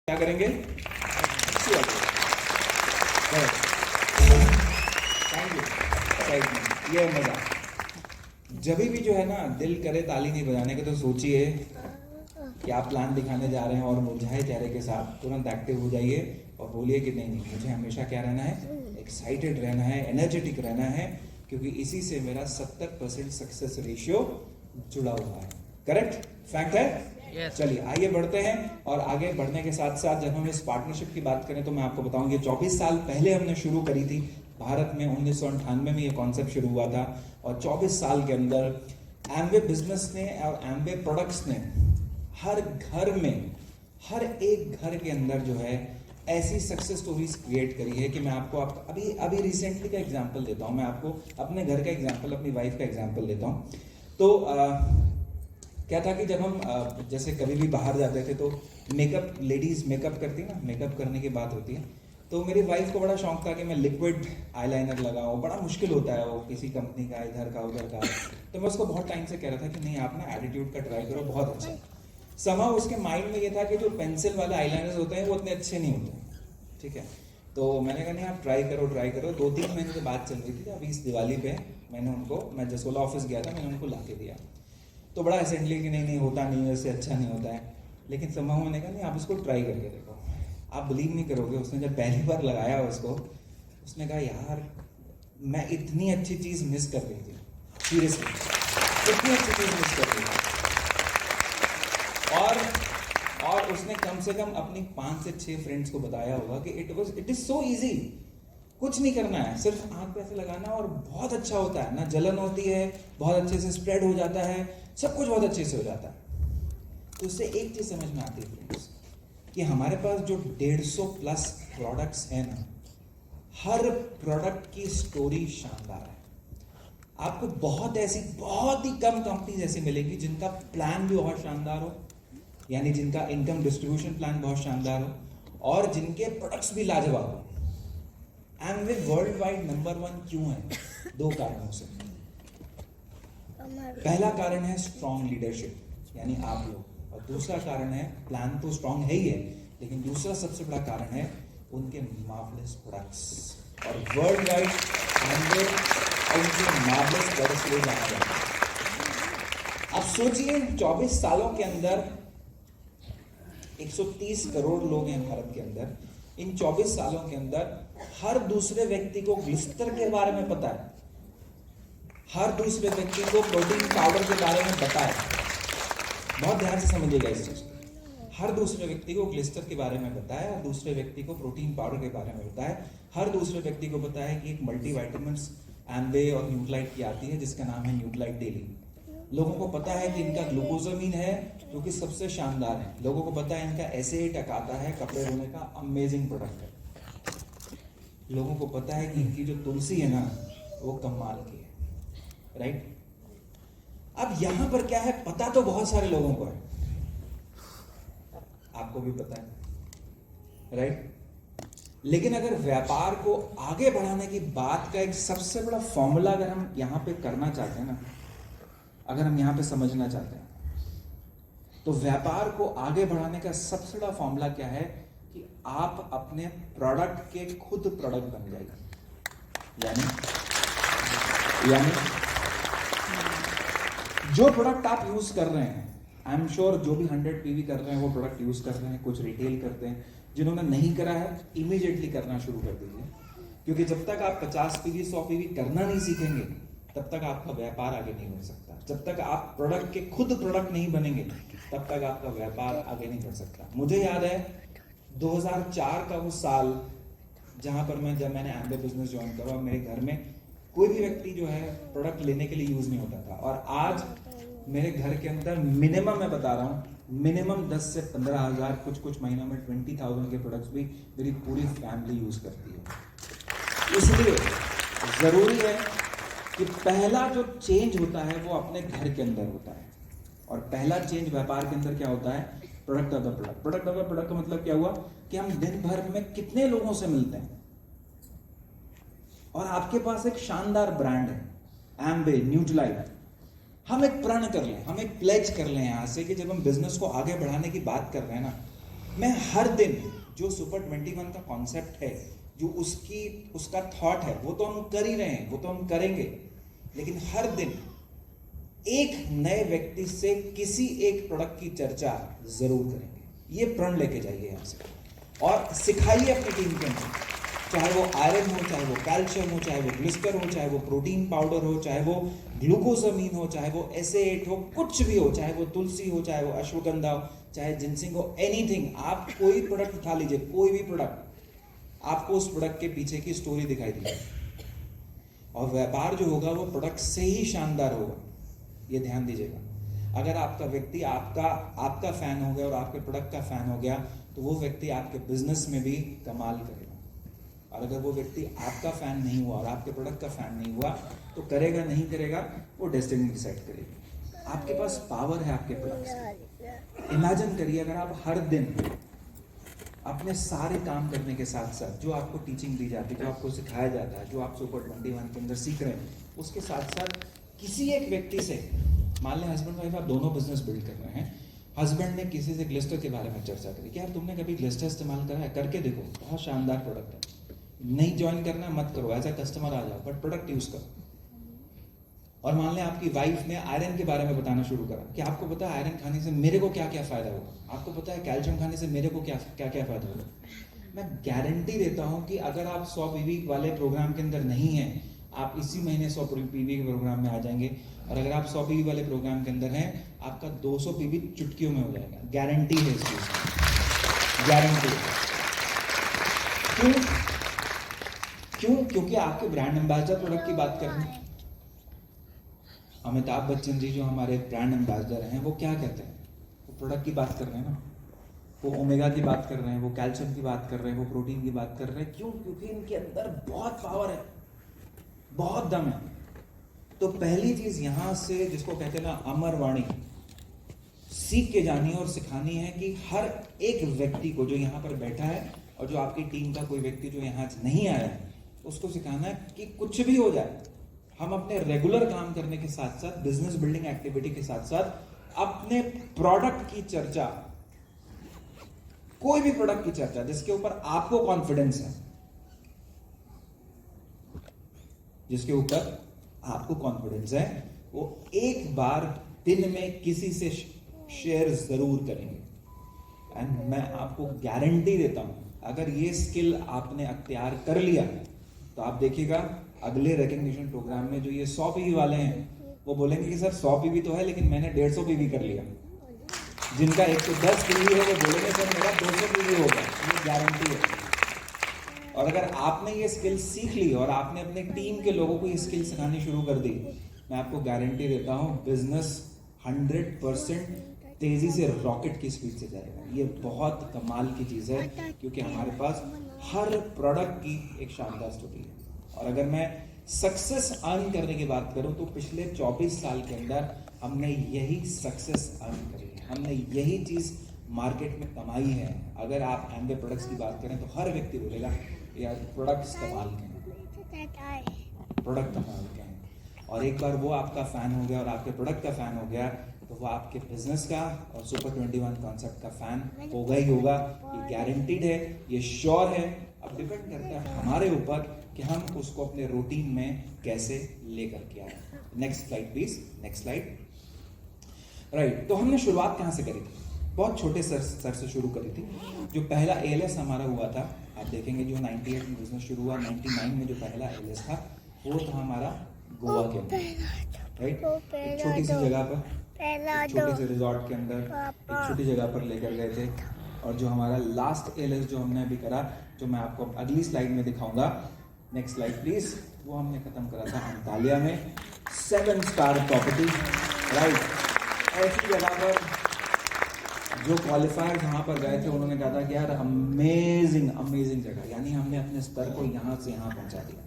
क्या करेंगे? Thank you. ये मजा जब भी जो है ना दिल करे ताली नहीं बजाने के, तो सोचिए कि आप प्लान दिखाने जा रहे हैं और मुरझाए चेहरे के साथ तुरंत एक्टिव हो जाइए और बोलिए कि नहीं नहीं, मुझे हमेशा क्या रहना है, एक्साइटेड रहना है, एनर्जेटिक रहना है, क्योंकि इसी से मेरा 70% सक्सेस रेशियो जुड़ा हुआ है। करेक्ट फैक्ट है? चलिए आइए बढ़ते हैं। और आगे बढ़ने के साथ साथ जब हम इस पार्टनरशिप की बात करें तो मैं आपको बताऊं, ये 24 साल पहले हमने शुरू करी थी भारत में। 1998 में ये कॉन्सेप्ट शुरू हुआ था और 24 साल के अंदर एमवे बिजनेस ने और एमवे प्रोडक्ट्स ने हर घर में, हर एक घर के अंदर जो है ऐसी सक्सेस स्टोरीज क्रिएट करी है कि मैं आपको अभी रिसेंटली का एग्जांपल देता हूं। मैं आपको अपने घर का एग्जांपल, अपनी वाइफ का एग्जांपल देता हूं। तो क्या था कि जब हम जैसे कभी भी बाहर जाते थे तो मेकअप, लेडीज मेकअप करती है ना, मेकअप करने की बात होती है, तो मेरी वाइफ को बड़ा शौक था कि मैं लिक्विड आईलाइनर लगाऊं। बड़ा मुश्किल होता है वो, किसी कंपनी का, इधर का उधर का। तो मैं उसको बहुत टाइम से कह रहा था कि नहीं आप ना एटीट्यूड का ट्राई करो, बहुत अच्छा। समाउ उसके माइंड में ये था कि जो पेंसिल वाले आईलाइनर्स होते हैं वो उतने अच्छे नहीं होते, ठीक है। तो मैंने कहा नहीं आप ट्राई करो ट्राई करो। 2-3 महीने की बात चल रही थी। अभी इस दिवाली पे मैंने उनको, मैं जसोला ऑफिस गया था, मैंने उनको ला के दिया। तो बड़ा असेंबली कि नहीं नहीं होता नहीं, वैसे अच्छा नहीं होता है। लेकिन समाउ मैंने कहा नहीं आप इसको ट्राई करके देखो। आप बिलीव नहीं करोगे, उसने जब पहली बार लगाया उसको, उसने कहा यार मैं इतनी अच्छी चीज मिस कर रही थी, सीरियसली इतनी अच्छी चीज मिस कर रही थी। और उसने कम से कम अपनी 5 से 6 फ्रेंड्स को बताया होगा कि इट इज सो इजी, कुछ नहीं करना है, सिर्फ आंख पे ऐसे लगाना और बहुत अच्छा होता है ना, जलन होती है, बहुत अच्छे से स्प्रेड हो जाता है, सब कुछ बहुत अच्छे से हो जाता है। तो उससे एक चीज समझ में आती है फ्रेंड्स कि हमारे पास जो 150 प्लस प्रोडक्ट्स हैं ना, हर प्रोडक्ट की स्टोरी शानदार है। आपको बहुत ही कम कंपनीज ऐसी मिलेगी जिनका प्लान भी बहुत शानदार हो, यानी जिनका इनकम डिस्ट्रीब्यूशन प्लान बहुत शानदार हो और जिनके प्रोडक्ट्स भी लाजवाब हो। एमवे वर्ल्ड वाइड नंबर 1 क्यों है? 2 कारणों से। पहला कारण है स्ट्रॉन्ग लीडरशिप, यानी आप लोग, और दूसरा कारण है प्लान तो स्ट्रॉन्ग है ही है, लेकिन दूसरा सबसे बड़ा कारण है उनके मार्वलस प्रोडक्ट्स। और वर्ल्ड वाइड एमवे उनके मार्वलस प्रोडक्ट्स के लिए जाना जाता है। अब सोचिए 24 सालों के अंदर 130 करोड़ लोग हैं भारत के अंदर। इन 24 सालों के अंदर हर दूसरे व्यक्ति को ग्लिस्टर के बारे में पता है, हर दूसरे व्यक्ति को प्रोटीन पाउडर के बारे में पता है। बहुत ध्यान से समझिएगा इस चीज। हर दूसरे व्यक्ति को ग्लिस्टर के बारे में पता है, हर दूसरे व्यक्ति को प्रोटीन पाउडर के बारे में पता है, हर दूसरे व्यक्ति को पता है कि एक मल्टीविटामिन्स एमवे और न्यूट्रालाइट की आती है जिसका नाम है न्यूट्रालाइट डेली। लोगों को पता है कि इनका ग्लूकोजामिन है जो कि सबसे शानदार है। लोगों को पता है इनका एसिड आता है, कपड़े धोने का अमेजिंग प्रोडक्ट है। लोगों को पता है कि इनकी जो तुलसी है ना वो कमाल की है, राइट। अब यहां पर क्या है, पता तो बहुत सारे लोगों को है, आपको भी पता है, राइट। लेकिन अगर व्यापार को आगे बढ़ाने की बात का एक सबसे बड़ा फॉर्मूला अगर हम यहां पे करना चाहते हैं ना, अगर हम यहां पे समझना चाहते हैं, तो व्यापार को आगे बढ़ाने का सबसे बड़ा फॉर्मूला क्या है कि आप अपने प्रोडक्ट के खुद प्रोडक्ट बन जाइए। यानी जो प्रोडक्ट आप यूज कर रहे हैं, आई एम श्योर जो भी 100 पीवी कर रहे हैं वो प्रोडक्ट यूज कर रहे हैं, कुछ रिटेल करते हैं। जिन्होंने नहीं करा है इमीडिएटली करना शुरू कर दीजिए, क्योंकि जब तक आप 50 पीवी 100 पीवी करना नहीं सीखेंगे तब तक आपका व्यापार आगे नहीं बढ़ सकता। जब तक आप प्रोडक्ट के खुद प्रोडक्ट नहीं बनेंगे तब तक आपका व्यापार आगे नहीं बढ़ सकता। मुझे याद है 2004 का वो साल जहां पर जब मैंने एमवे बिजनेस ज्वाइन करा, मेरे घर में कोई भी व्यक्ति जो है प्रोडक्ट लेने के लिए यूज नहीं होता था। और आज मेरे घर के अंदर मिनिमम, मैं बता रहा हूँ, मिनिमम 10 से 15 हजार, कुछ महीनों में 20,000 के प्रोडक्ट्स भी मेरी पूरी फैमिली यूज करती है। इसलिए जरूरी है कि पहला जो चेंज होता है वो अपने घर के अंदर होता है। और पहला चेंज व्यापार के अंदर क्या होता है? Product of the product. Product of the product का मतलब क्या हुआ कि हम दिन भर में कितने लोगों से मिलते हैं और आपके पास एक शानदार ब्रांड है एमवे, न्यूट्रालाइट। हम एक प्रण कर लें, हम एक प्लेज कर लें यहां से कि जब हम बिजनेस को आगे बढ़ाने की बात कर रहे हैं ना, मैं हर दिन जो सुपर 21 का कॉन्सेप्ट है, जो उसका थॉट है, वो तो हम कर ही रहे हैं, वो तो हम करेंगे, लेकिन हर दिन एक नए व्यक्ति से किसी एक प्रोडक्ट की चर्चा जरूर करेंगे। ये प्रण लेके जाइए यहाँ से और सिखाइए अपनी टीम के अंदर, चाहे वो आयरन हो, चाहे वो कैल्शियम हो, चाहे वो ग्लिस्टर हो, चाहे वो प्रोटीन पाउडर हो, चाहे वो ग्लूकोसामीन हो, चाहे वो SA8 हो, कुछ भी हो, चाहे वो तुलसी हो, चाहे वो अश्वगंधा हो, चाहे जिनसिंग हो, एनीथिंग। आप कोई प्रोडक्ट उठा लीजिए, कोई भी प्रोडक्ट, आपको उस प्रोडक्ट के पीछे की स्टोरी दिखाई देगी और व्यापार जो होगा वो प्रोडक्ट से ही शानदार होगा। ये ध्यान दीजिएगा। अगर आपका व्यक्ति आपका फैन हो गया और आपके प्रोडक्ट का फैन हो गया, तो वो व्यक्ति आपके बिजनेस में भी कमाल करेगा। और अगर वो व्यक्ति आपका फैन नहीं हुआ और आपके प्रोडक्ट का फैन नहीं हुआ, तो करेगा नहीं करेगा वो डेस्टिनी डिसाइड करेगी। आपके पास पावर है आपके प्रोडक्ट्स की। इमेजिन करिए अगर आप हर दिन अपने सारे काम करने के साथ साथ जो आपको टीचिंग दी जाती है, जो आपको सिखाया जाता है, जो आप सुपर 21 के अंदर सीख रहे हैं, उसके साथ साथ किसी एक व्यक्ति से, मान लें हस्बैंड वाइफ आप दोनों बिजनेस बिल्ड कर रहे हैं, हस्बैंड ने किसी से ग्लिस्टर के बारे में चर्चा करी कि यार तुमने कभी ग्लिस्टर इस्तेमाल करा है, करके देखो बहुत शानदार प्रोडक्ट है, नहीं ज्वाइन करना मत करो, एज अ कस्टमर आ जाओ, बट प्रोडक्ट यूज करो। और मान लें आपकी वाइफ ने आयरन के बारे में बताना शुरू करा कि आपको पता है आयरन खाने से मेरे को क्या क्या फायदा होगा, आपको पता है कैल्शियम खाने से मेरे को क्या क्या क्या फायदा होगा। मैं गारंटी देता हूं कि अगर आप 100 पीवी वाले प्रोग्राम के अंदर नहीं है, आप इसी महीने 100 पीवी के प्रोग्राम में आ जाएंगे, और अगर आप 100 पीवी वाले प्रोग्राम के अंदर हैं, आपका 200 पीवी चुटकियों में हो जाएगा। गारंटी है इस चीज की, गारंटी। क्यों? क्योंकि आपके ब्रांड एम्बेसडर प्रोडक्ट की बात कर रहे हैं। अमिताभ बच्चन जी जो हमारे ब्रांड एम्बेसडर हैं, वो क्या कहते हैं? वो प्रोडक्ट की बात कर रहे हैं ना, वो ओमेगा की बात कर रहे हैं, वो कैल्शियम की बात कर रहे हैं, वो प्रोटीन की बात कर रहे हैं। क्यों? क्योंकि इनके अंदर बहुत पावर है, बहुत दम है। तो पहली चीज यहां से, जिसको कहते हैं ना अमर वाणी, सीख के जानी है और सिखानी है कि हर एक व्यक्ति को जो यहाँ पर बैठा है और जो आपकी टीम का कोई व्यक्ति जो यहाँ नहीं आया है, उसको सिखाना है कि कुछ भी हो जाए, हम अपने रेगुलर काम करने के साथ साथ, बिजनेस बिल्डिंग एक्टिविटी के साथ साथ अपने प्रोडक्ट की चर्चा, कोई भी प्रोडक्ट की चर्चा जिसके ऊपर आपको कॉन्फिडेंस है, जिसके ऊपर आपको कॉन्फिडेंस है, वो एक बार दिन में किसी से शेयर जरूर करेंगे। एंड मैं आपको गारंटी देता हूं, अगर ये स्किल आपने अख्तियार कर लिया, तो आप देखिएगा अगले रिकग्निशन प्रोग्राम में जो ये 100 पीवी वाले हैं, वो बोलेंगे कि सर 100 पीवी तो है, लेकिन मैंने 150 पीवी कर लिया। जिनका 110 पीवी है, वो बोलेंगे सर मेरा 200 पीवी होगा। ये गारंटी है। और अगर आपने ये स्किल सीख ली और आपने अपने टीम के लोगों को ये स्किल सिखानी शुरू कर दी, मैं आपको गारंटी देता हूं बिजनेस 100% तेजी से रॉकेट की स्पीड से जाएगा। ये बहुत कमाल की चीज है, क्योंकि हमारे पास हर प्रोडक्ट की एक शानदार स्टोरी है। और अगर मैं सक्सेस अर्न करने की बात करूं, तो पिछले 24 साल के अंदर हमने यही सक्सेस अर्न करी है, हमने यही चीज मार्केट में कमाई है। अगर आप एम्बे प्रोडक्ट्स की बात करें, तो हर व्यक्ति बोलेगा यार प्रोडक्ट्स कमाल के हैं, प्रोडक्ट कमाल के हैं। और एक बार वो आपका फैन हो गया और आपके प्रोडक्ट का फैन हो गया, तो वो आपके बिजनेस का और सुपर 21 कॉन्सेप्ट का फैन होगा ही होगा। ये गारंटीड है, ये श्योर है। अब डिपेंड करता है हमारे ऊपर कि हम उसको अपने रूटीन में कैसे लेकर के आए। Next slide please, next slide. Right, तो हमने शुरुआत कहाँ से करी थी? बहुत छोटे सर से शुरू करी थी। जो पहला ALS हमारा हुआ था, आप देखेंगे जो 98 में बिजनेस शुरू हुआ, 99 में जो पहला ALS था, वो था हमारा गोवा के अंदर। राइट, एक छोटी सी जगह पर, छोटे से रिजॉर्ट के अंदर, एक छोटी जगह पर लेकर गए थे। और जो हमारा लास्ट ALS जो हमने अभी करा, जो मैं आपको अगली स्लाइड में दिखाऊंगा, नेक्स्ट स्लाइड प्लीज, वो हमने खत्म करा था अंतालिया में, 7 स्टार प्रॉपर्टी। राइट, ऐसी जगह पर जो क्वालिफायर्स वहाँ पर गए थे, उन्होंने कहा था कि यार अमेजिंग अमेजिंग जगह, यानी हमने अपने स्तर को यहाँ से यहाँ पहुँचा दिया।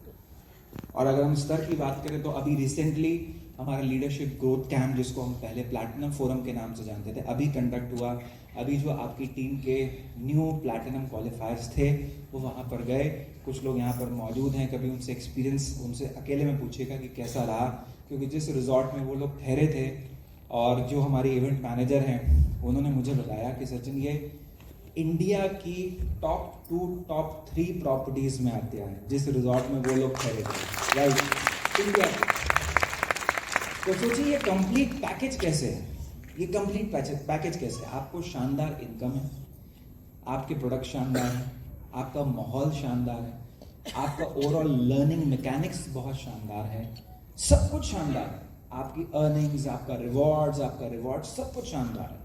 और अगर हम स्तर की बात करें, तो अभी रिसेंटली हमारा लीडरशिप ग्रोथ कैंप, जिसको हम पहले प्लैटिनम फोरम के नाम से जानते थे, अभी कंडक्ट हुआ। अभी जो आपकी टीम के न्यू प्लैटिनम क्वालिफायर्स थे, वो वहाँ पर गए। कुछ लोग यहाँ पर मौजूद हैं, कभी उनसे एक्सपीरियंस, उनसे अकेले में पूछिएगा कि कैसा रहा, क्योंकि जिस रिजॉर्ट में वो लोग ठहरे थे, और जो हमारी इवेंट मैनेजर हैं, उन्होंने मुझे बताया कि सचिन, ये इंडिया की टॉप 2 टॉप 3 प्रॉपर्टीज में आते हैं जिस रिजॉर्ट में वो लोग ठहरे थे, राइट, इंडिया की। तो सोचिए ये कंप्लीट पैकेज कैसे है, ये कंप्लीट पैकेज कैसे है। आपको शानदार इनकम है, आपके प्रोडक्ट शानदार है, आपका माहौल शानदार है, आपका ओवरऑल लर्निंग मैकेनिक्स बहुत शानदार है, सब कुछ शानदार है, आपकी अर्निंग्स, आपका रिवॉर्ड सब कुछ शानदार है।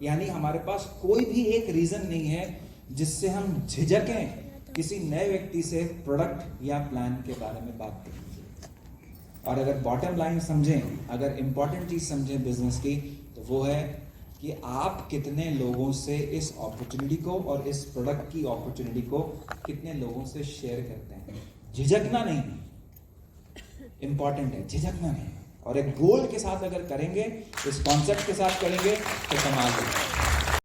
यानी हमारे पास कोई भी एक रीजन नहीं है जिससे हम झिझकें किसी नए व्यक्ति से प्रोडक्ट या प्लान के बारे में बात करने की। और अगर बॉटम लाइन समझें, अगर इंपॉर्टेंट चीज समझें बिजनेस की, तो वो है कि आप कितने लोगों से इस अपॉर्चुनिटी को और इस प्रोडक्ट की अपॉर्चुनिटी को कितने लोगों से शेयर करते हैं। झिझकना नहीं, इंपॉर्टेंट है, झिझकना नहीं। और एक गोल के साथ अगर करेंगे, इस कॉन्सेप्ट के साथ करेंगे तो कमाल होगा।